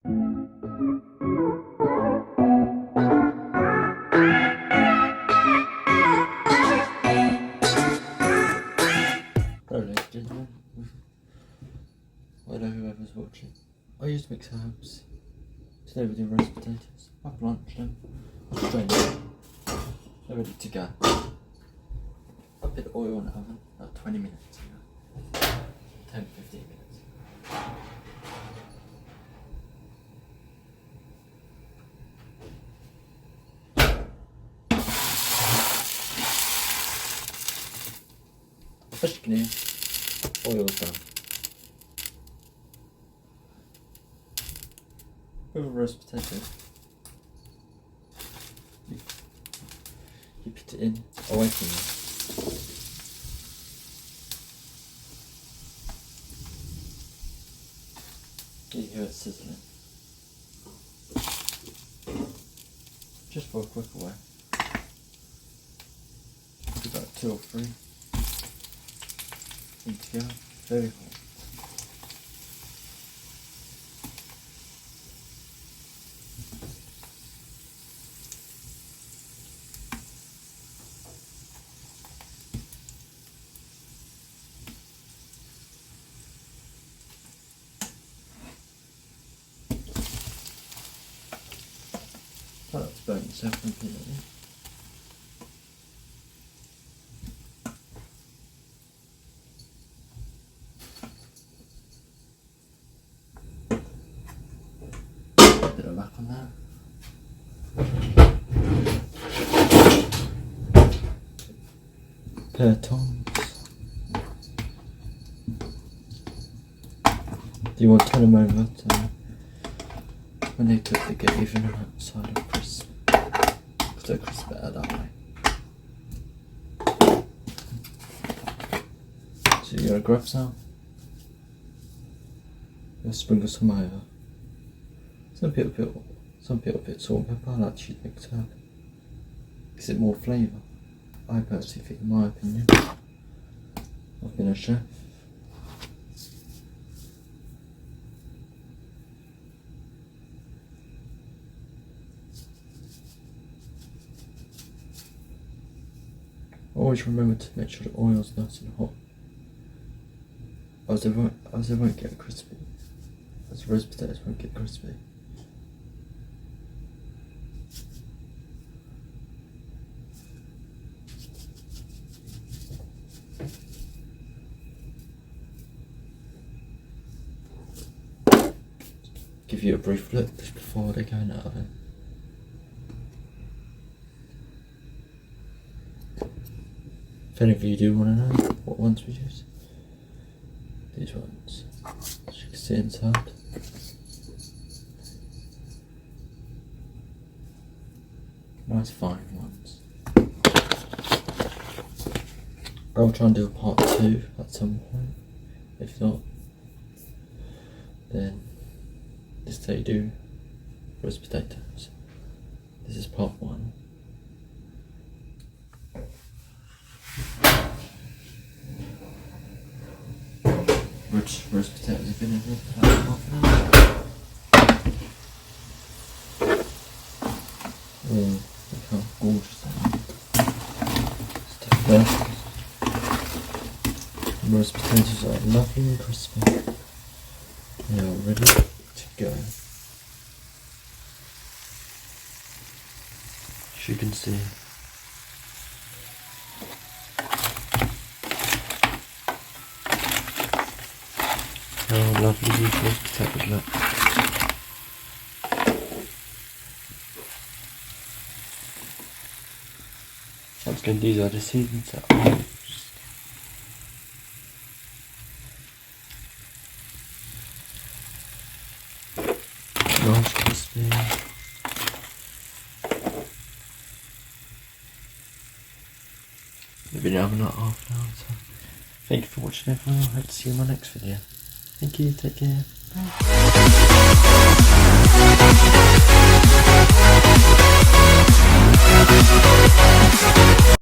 Hello, whoever's watching. I use mixed herbs. Today we're doing roast potatoes. Have lunch then. I'll strain it. They're ready to go. I put oil in the oven about 20 minutes ago. 10-15 minutes. As you can hear, oil's done. With a roast potato, you put it in away from you. You hear it sizzling. Just for a quick away. About 2 or 3. In together, very hot. Try not to burn yourself and put it in. Bit of luck on that. Pair of tongs. Do you want to turn them over to when they cook, they get even on that side of crisp. Because they're crisp better that way. So you're gonna grab some. You'll sprinkle some over. Some people put salt and pepper. I like to use mixed herb. Gives it more flavour. I personally think, in my opinion. I've been a chef. Always remember to make sure the oil's nice and hot. As they won't get crispy. As roast potatoes won't get crispy. Give you a brief look just before they go in the oven. If any of you do want to know what ones we use, these ones, as you can see inside. Nice fine ones. I'll try and do a part 2 at some point. If not, then this day do roast potatoes. This is part 1. Roast potatoes have been in here for about half an hour. Oh, look how gorgeous that is. Stuff there. Roast potatoes are lovely and crispy. They are ready to go. As you can see. How lovely these roast potatoes look. Once again, these are the seasoned apples. Nice crispy. They've been in the oven like half an hour, so thank you for watching everyone. I hope to see you in my next video. Thank you, take care. Bye.